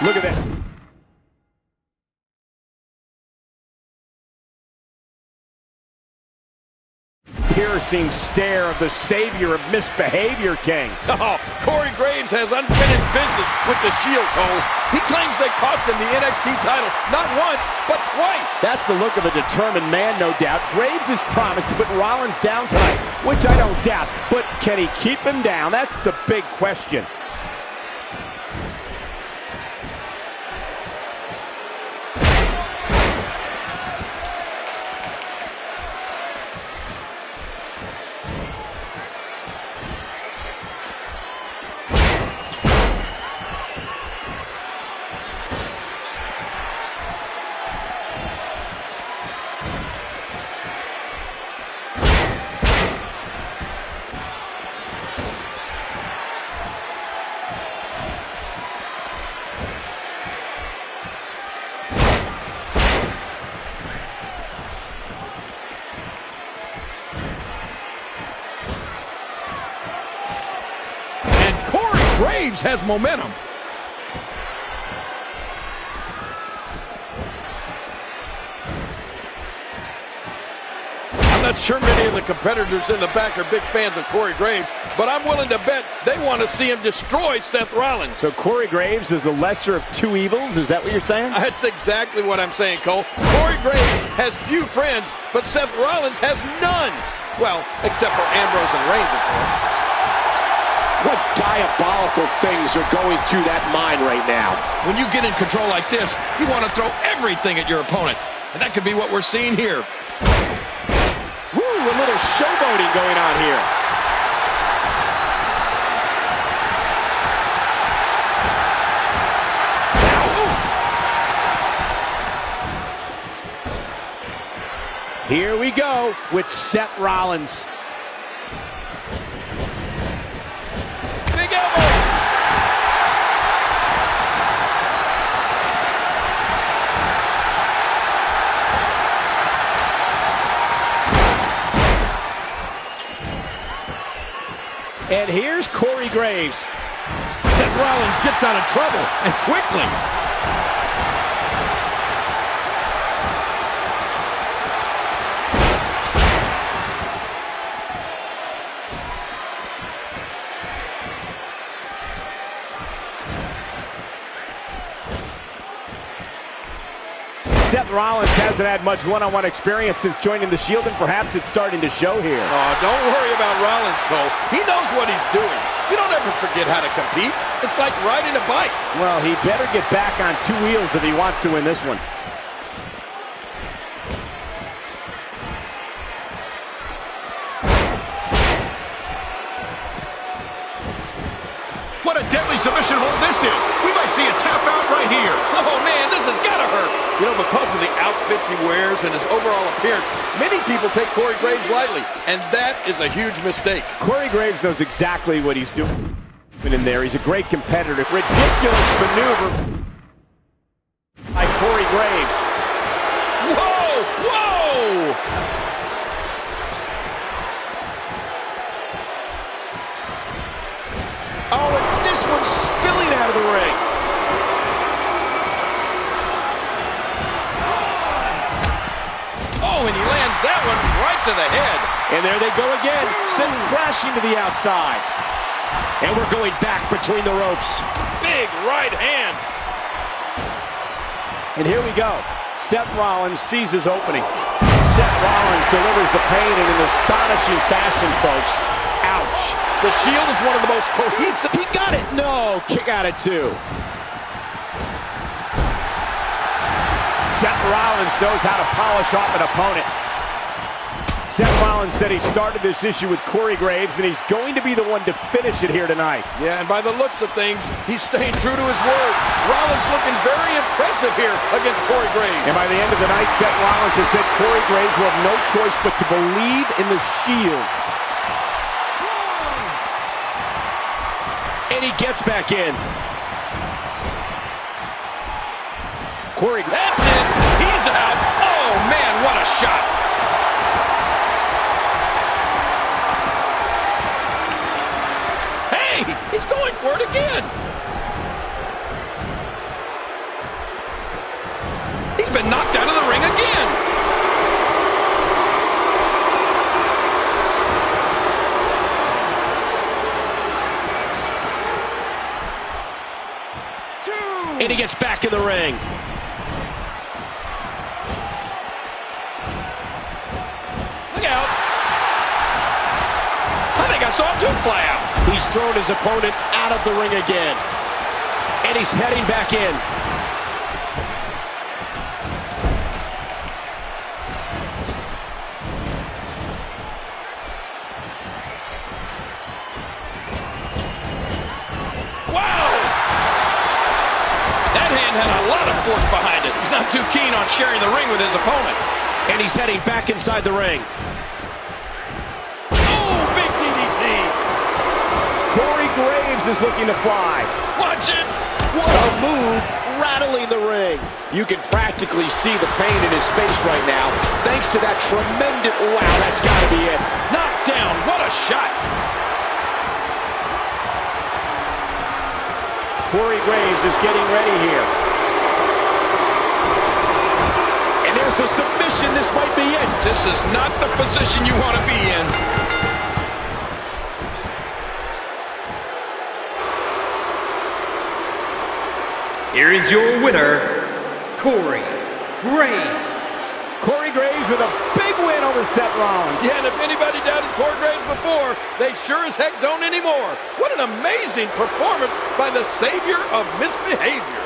Look at that. Piercing stare of the savior of misbehavior, King. Oh, Corey Graves has unfinished business with the Shield, Cole. He claims they cost him the NXT title not once, but twice. That's the look of a determined man, no doubt. Graves has promised to put Rollins down tonight, which I don't doubt. But can he keep him down? That's the big question. Graves has momentum. I'm not sure many of the competitors in the back are big fans of Corey Graves, but I'm willing to bet they want to see him destroy Seth Rollins. So Corey Graves is the lesser of two evils? Is that what you're saying? That's exactly what I'm saying, Cole. Corey Graves has few friends, but Seth Rollins has none. Well, except for Ambrose and Reigns, of course. What diabolical things are going through that mind right now? When you get in control like this, you want to throw everything at your opponent. And that could be what we're seeing here. Woo, a little showboating going on here. Here we go with Seth Rollins. And here's Corey Graves. Seth Rollins gets out of trouble, and quickly. Seth Rollins hasn't had much one-on-one experience since joining the Shield, and perhaps it's starting to show here. Oh, don't worry about Rollins, Cole. He knows what he's doing. You don't ever forget how to compete. It's like riding a bike. Well, he better get back on two wheels if he wants to win this one. What a deadly submission hold this is. We might see a tap out right here. Oh, man, this has got to hurt. You know, because of the outfits he wears and his overall appearance, many people take Corey Graves lightly, and that is a huge mistake. Corey Graves knows exactly what he's doing in there. He's a great competitor. Ridiculous maneuver by Corey Graves. Whoa! Whoa! Oh, and this one's spilling out of the ring. Oh, and he lands that one right to the head. And there they go again, sent crashing to the outside. And we're going back between the ropes. Big right hand. And here we go. Seth Rollins sees his opening. Seth Rollins delivers the pain in an astonishing fashion, folks. Ouch. The Shield is one of the most cohesive. He got it. No, kick out at two. Seth Rollins knows how to polish off an opponent. Seth Rollins said he started this issue with Corey Graves, and he's going to be the one to finish it here tonight. Yeah, and by the looks of things, he's staying true to his word. Rollins looking very impressive here against Corey Graves. And by the end of the night, Seth Rollins has said Corey Graves will have no choice but to believe in the Shield. And he gets back in. Corey, that's it. He's out. Oh, man, what a shot. Hey, he's going for it again. He's been knocked out of the ring again. And he gets back in the ring. Look out. I think I saw him too fly out. He's thrown his opponent out of the ring again. And he's heading back in. Had a lot of force behind it. He's not too keen on sharing the ring with his opponent. And he's heading back inside the ring. Oh, big DDT. Corey Graves is looking to fly. Watch it. What a move, rattling the ring. You can practically see the pain in his face right now, thanks to that tremendous, wow, that's gotta be it. Knocked down, what a shot. Corey Graves is getting ready here. And there's the submission. This might be it. This is not the position you want to be in. Here is your winner, Corey Graves. Corey Graves with a big win over Seth Rollins. Yeah, and if anybody doubted Corey Graves before, they sure as heck don't anymore. What an amazing performance by the savior of misbehavior.